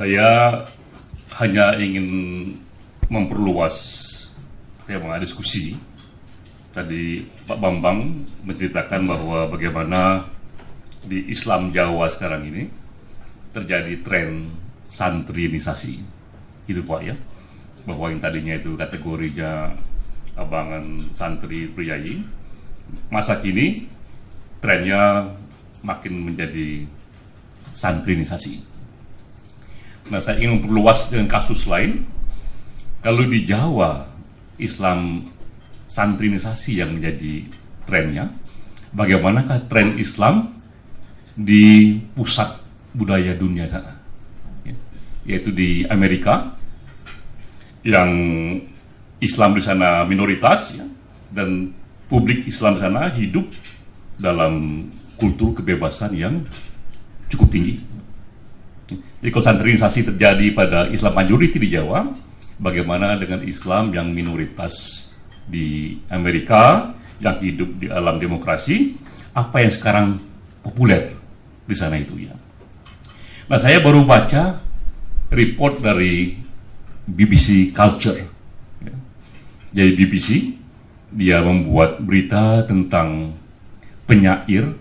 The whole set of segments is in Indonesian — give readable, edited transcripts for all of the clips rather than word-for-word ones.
Saya hanya ingin memperluas tema diskusi. Tadi Pak Bambang menceritakan bahwa bagaimana di Islam Jawa sekarang ini terjadi tren santrinisasi. Itu Pak ya, bahwa yang tadinya itu kategorinya abangan santri priayi, masa kini trennya makin menjadi santrinisasi. Nah, saya ingin memperluas dengan kasus lain. Kalau di Jawa Islam santrinisasi yang menjadi trennya, bagaimanakah tren Islam di pusat budaya dunia sana, yaitu di Amerika, yang Islam di sana minoritas, ya, dan publik Islam di sana hidup dalam kultur kebebasan yang cukup tinggi. Jadi kalau santrinisasi terjadi pada Islam majority di Jawa, bagaimana dengan Islam yang minoritas di Amerika, yang hidup di alam demokrasi, apa yang sekarang populer di sana itu ya. Nah, saya baru baca report dari BBC Culture. Jadi BBC, dia membuat berita tentang penyair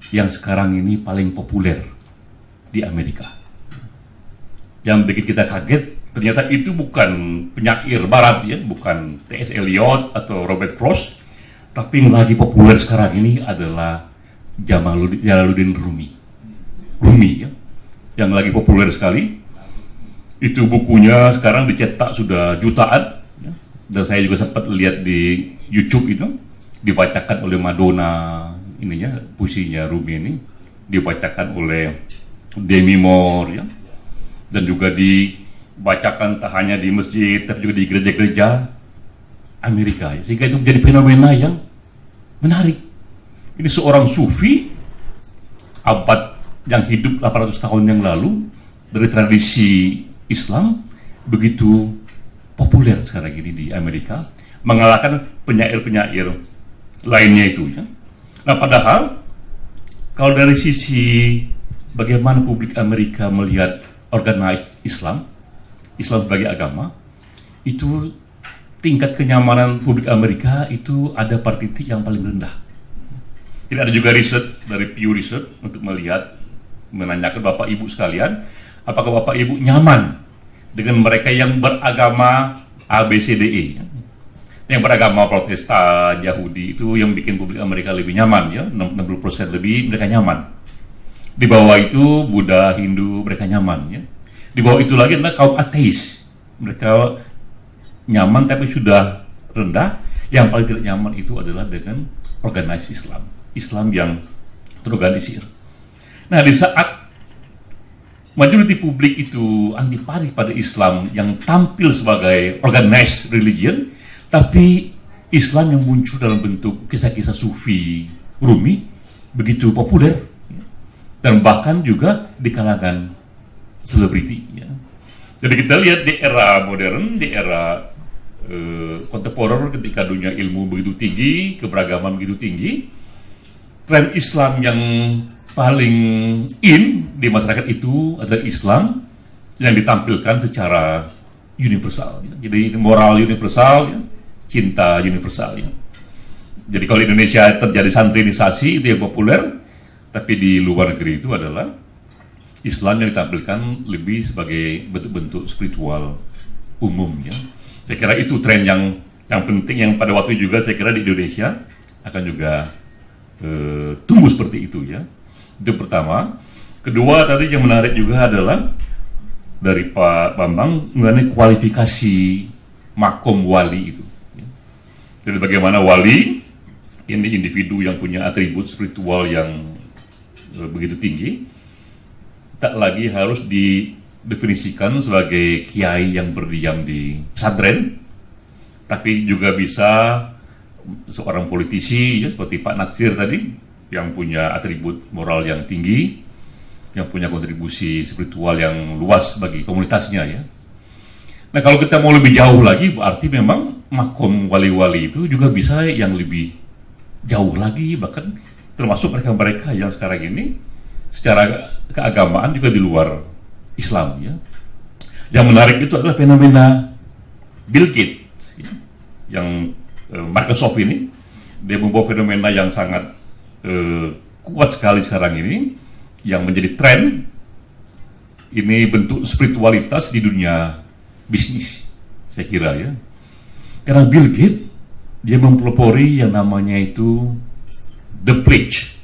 yang sekarang ini paling populer di Amerika. Yang bikin kita kaget, ternyata itu bukan penyair barat ya, bukan T.S. Eliot atau Robert Frost, tapi yang lagi populer sekarang ini adalah Jalaluddin Rumi. Rumi ya, yang lagi populer sekali. Itu bukunya sekarang dicetak sudah jutaan ya. Dan saya juga sempat lihat di YouTube itu dibacakan oleh Madonna ininya, puisinya Rumi ini dibacakan oleh Demi Moore ya. Dan juga dibacakan tak hanya di masjid tapi juga di gereja-gereja Amerika ya. Sehingga itu menjadi fenomena yang menarik. Ini seorang sufi abad yang hidup 800 tahun yang lalu dari tradisi Islam begitu populer sekarang ini di Amerika, mengalahkan penyair-penyair lainnya itu ya. Nah, padahal kalau dari sisi bagaimana publik Amerika melihat organized Islam sebagai agama, itu tingkat kenyamanan publik Amerika itu ada pada titik yang paling rendah. Tidak ada juga riset dari Pew Research untuk melihat, menanyakan Bapak Ibu sekalian, apakah Bapak Ibu nyaman dengan mereka yang beragama ABCDE, yang beragama Protestan, Yahudi, itu yang bikin publik Amerika lebih nyaman ya, 60% lebih mereka nyaman. Di bawah itu Buddha, Hindu, mereka nyaman ya. Di bawah itu lagi adalah kaum ateis, mereka nyaman tapi sudah rendah. Yang paling tidak nyaman itu adalah dengan organized Islam yang terorganisir. Nah, di saat majority publik itu antipati pada Islam yang tampil sebagai organized religion, tapi Islam yang muncul dalam bentuk kisah-kisah sufi Rumi begitu populer, dan bahkan juga di kalangan selebriti ya. Jadi kita lihat di era modern, di era kontemporer, ketika dunia ilmu begitu tinggi, keberagaman begitu tinggi, tren Islam yang paling in di masyarakat itu adalah Islam yang ditampilkan secara universal ya. Jadi moral universal ya, cinta universal ya. Jadi kalau di Indonesia terjadi santrinisasi itu yang populer, tapi di luar negeri itu adalah Islam yang ditampilkan lebih sebagai bentuk-bentuk spiritual umum ya. Saya kira itu tren yang penting, yang pada waktu juga saya kira di Indonesia akan juga tumbuh seperti itu ya. Itu pertama. Kedua, tadi yang menarik juga adalah dari Pak Bambang mengenai kualifikasi makom wali itu ya. Jadi bagaimana wali ini individu yang punya atribut spiritual yang begitu tinggi, tak lagi harus didefinisikan sebagai kiai yang berdiam di pesantren, tapi juga bisa seorang politisi ya, seperti Pak Natsir tadi, yang punya atribut moral yang tinggi, yang punya kontribusi spiritual yang luas bagi komunitasnya ya. Nah, kalau kita mau lebih jauh lagi, berarti memang makom wali-wali itu juga bisa yang lebih jauh lagi, bahkan termasuk mereka-mereka yang sekarang ini secara keagamaan juga di luar Islam ya. Yang menarik itu adalah fenomena Bill Gates ya, yang Microsoft ini dia membawa fenomena yang sangat kuat sekali sekarang ini, yang menjadi tren. Ini bentuk spiritualitas di dunia bisnis, saya kira ya. Karena Bill Gates dia mempelopori yang namanya itu The Pledge,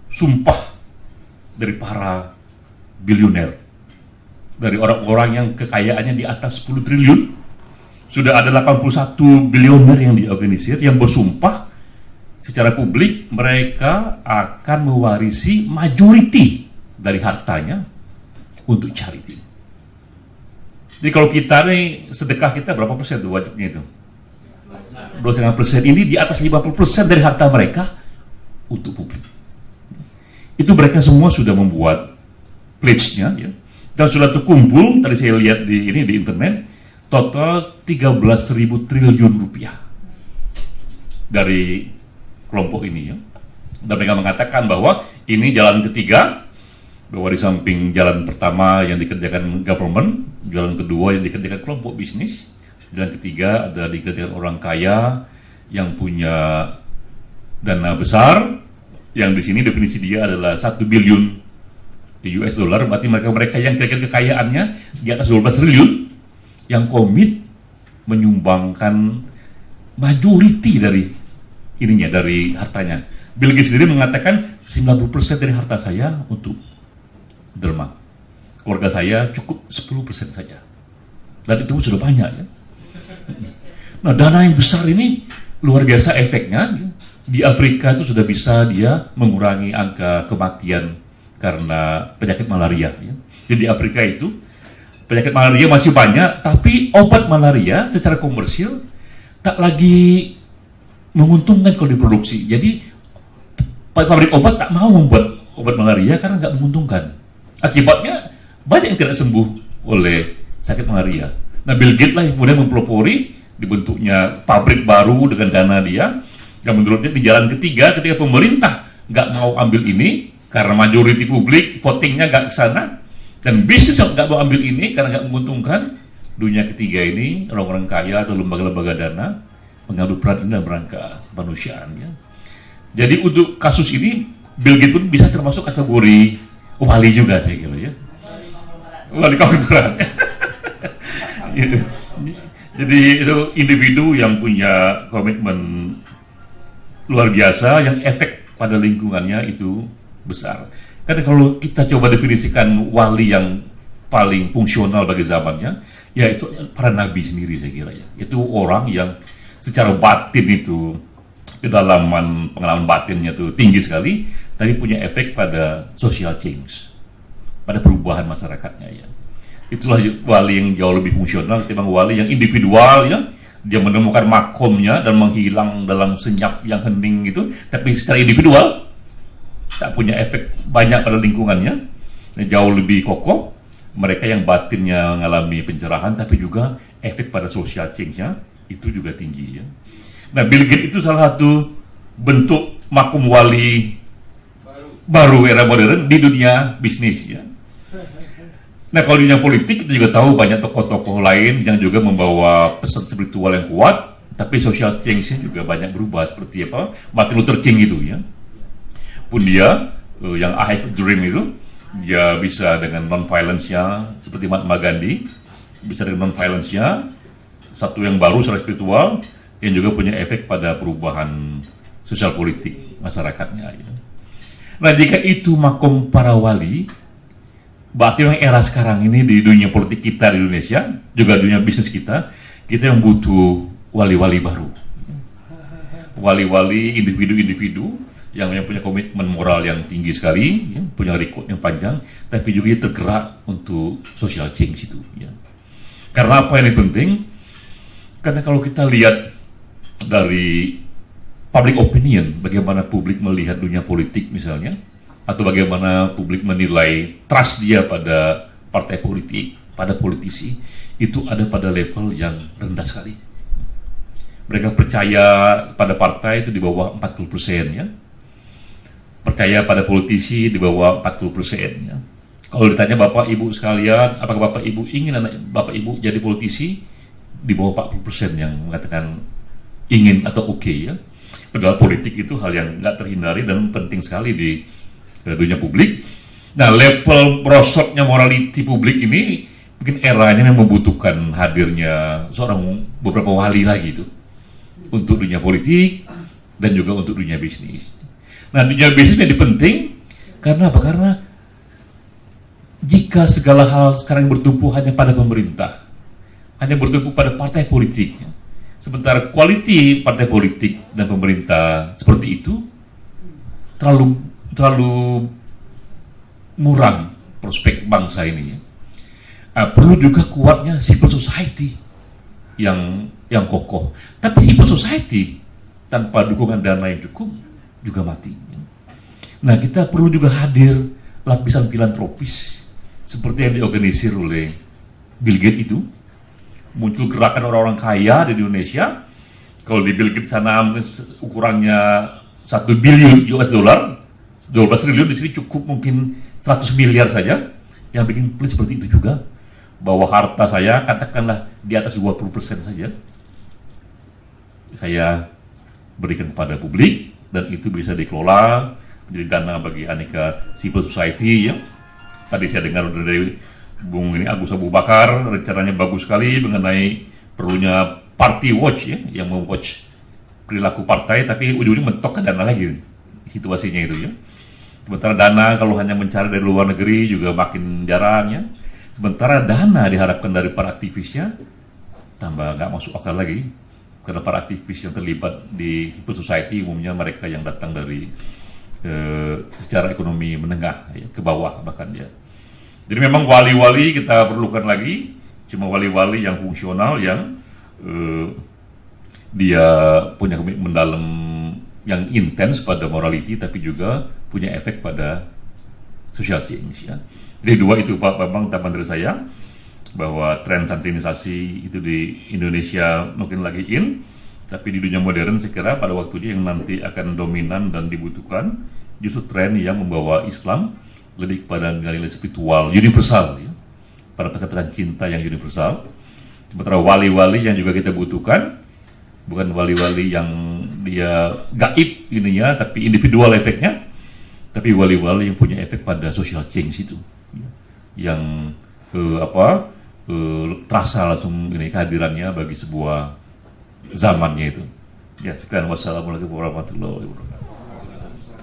sumpah dari para bilioner, dari orang-orang yang kekayaannya di atas 10 triliun. Sudah ada 81 bilioner yang diorganisir, yang bersumpah secara publik mereka akan mewarisi majority dari hartanya untuk charity. Jadi kalau kita nih, sedekah kita berapa persen tuh wajibnya itu? 2,5%. Ini di atas 50% dari harta mereka untuk publik. Itu mereka semua sudah membuat pledge-nya ya. Dan sudah terkumpul, tadi saya lihat di internet, total 13.000 triliun rupiah dari kelompok ini ya. Dan mereka mengatakan bahwa ini jalan ketiga, bahwa di samping jalan pertama yang dikerjakan government, jalan kedua yang dikerjakan kelompok bisnis, jalan ketiga adalah dikerjakan orang kaya yang punya dana besar, yang di sini definisi dia adalah 1 billion US dollar, berarti mereka yang kira-kira kekayaannya di atas 12 triliun yang komit menyumbangkan majority dari ininya, dari hartanya. Bill Gates sendiri mengatakan 90% dari harta saya untuk derma, keluarga saya cukup 10% saja, dan itu sudah banyak ya. Nah, dana yang besar ini luar biasa efeknya. Di Afrika itu sudah bisa dia mengurangi angka kematian karena penyakit malaria ya. Jadi di Afrika itu penyakit malaria masih banyak, tapi obat malaria secara komersil tak lagi menguntungkan kalau diproduksi. Jadi pabrik obat tak mau membuat obat malaria karena nggak menguntungkan. Akibatnya banyak yang tidak sembuh oleh sakit malaria. Nah, Bill Gates lah yang kemudian mempelopori dibentuknya pabrik baru dengan dana dia. Yang menurutnya di jalan ketiga, ketika pemerintah nggak mau ambil ini karena majority publik votingnya nggak ke sana, dan bisnis nggak mau ambil ini karena nggak menguntungkan, dunia ketiga ini orang-orang kaya atau lembaga-lembaga dana mengambil peran ini dalam rangka kemanusiaan ya. Jadi untuk kasus ini Bill Gates pun bisa termasuk kategori wali juga, saya kira ya. Wali kaum-kaum. Jadi itu individu yang punya komitmen luar biasa, yang efek pada lingkungannya itu besar. Karena kalau kita coba definisikan wali yang paling fungsional bagi zamannya, ya itu para nabi sendiri, saya kira ya. Itu orang yang secara batin itu, kedalaman pengalaman batinnya itu tinggi sekali, tapi punya efek pada social change, pada perubahan masyarakatnya ya. Itulah wali yang jauh lebih fungsional ketimbang wali yang individual ya. Dia menemukan makomnya dan menghilang dalam senyap yang hening itu, tapi secara individual tak punya efek banyak pada lingkungannya, jauh lebih kokoh. Mereka yang batinnya mengalami pencerahan, tapi juga efek pada social change-nya itu juga tinggi ya. Nah, Bill Gates itu salah satu bentuk makom wali baru era modern di dunia bisnis ya. Nah, kalau di dunia politik kita juga tahu banyak tokoh-tokoh lain yang juga membawa pesan spiritual yang kuat, tapi social change-nya juga banyak berubah, seperti apa Martin Luther King itu ya. Pun dia yang I Have a Dream itu, dia bisa dengan non-violence-nya seperti Mahatma Gandhi, bisa dengan non-violence-nya, satu yang baru secara spiritual yang juga punya efek pada perubahan sosial politik masyarakatnya ya. Nah, jika itu makom para wali, berarti memang era sekarang ini di dunia politik kita di Indonesia, juga dunia bisnis kita yang butuh wali-wali baru. Wali-wali, individu-individu yang punya komitmen moral yang tinggi sekali, ya, punya record yang panjang, tapi juga tergerak untuk social change itu. Ya. Karena apa yang penting? Karena kalau kita lihat dari public opinion, bagaimana publik melihat dunia politik misalnya, atau bagaimana publik menilai trust dia pada partai politik, pada politisi, itu ada pada level yang rendah sekali. Mereka percaya pada partai itu di bawah 40% ya. Percaya pada politisi di bawah 40% ya. Kalau ditanya Bapak Ibu sekalian, apakah Bapak Ibu ingin anak Bapak Ibu jadi politisi? Di bawah 40% yang mengatakan ingin atau oke ya. Padahal politik itu hal yang nggak terhindari dan penting sekali di dunia publik. Nah, level merosotnya morality publik ini mungkin eranya yang membutuhkan hadirnya beberapa wali lagi itu untuk dunia politik dan juga untuk dunia bisnis. Nah, dunia bisnis ini penting karena apa? Karena jika segala hal sekarang bertumpu hanya pada pemerintah, hanya bertumpu pada partai politik, sementara quality partai politik dan pemerintah seperti itu terlalu murang prospek bangsa ini. Perlu juga kuatnya civil society yang kokoh. Tapi civil society tanpa dukungan dana yang cukup juga mati. Nah, kita perlu juga hadir lapisan filantropis seperti yang diorganisir oleh Bill Gates itu. Muncul gerakan orang-orang kaya di Indonesia. Kalau di Bill Gates sana ukurannya 1 billion US dollar, 12 triliun, di sini cukup mungkin 100 miliar saja. Yang bikin pelit seperti itu juga, bahwa harta saya katakanlah di atas 20% saja saya berikan kepada publik, dan itu bisa dikelola menjadi dana bagi aneka civil society ya. Tadi saya dengar dari Bung Agus Abu Bakar, rencananya bagus sekali mengenai perlunya party watch ya, yang mewatch perilaku partai, tapi ujung-ujung mentok ke dana lagi situasinya itu ya. Sementara dana kalau hanya mencari dari luar negeri juga makin jarang ya. Sementara dana diharapkan dari para aktivisnya tambah nggak masuk akal lagi, karena para aktivis yang terlibat di civil society umumnya mereka yang datang dari secara ekonomi menengah ya, ke bawah bahkan ya. Jadi memang wali-wali kita perlukan lagi, cuma wali-wali yang fungsional, yang dia punya komitmen dalam yang intens pada morality, tapi juga punya efek pada social change ya. Jadi dua itu Pak Bambang tambahan dari saya, bahwa tren santrinisasi itu di Indonesia mungkin lagi in, tapi di dunia modern saya kira pada waktunya yang nanti akan dominan dan dibutuhkan justru tren yang membawa Islam lebih kepada nilai spiritual universal ya, pada pesan-pesan cinta yang universal. Sementara wali-wali yang juga kita butuhkan bukan wali-wali yang dia gaib ininya tapi individual efeknya, tapi wali-wali yang punya efek pada social change itu ya, yang terasa langsung ini kehadirannya bagi sebuah zamannya itu ya. Sekian, wassalamualaikum warahmatullahi wabarakatuh.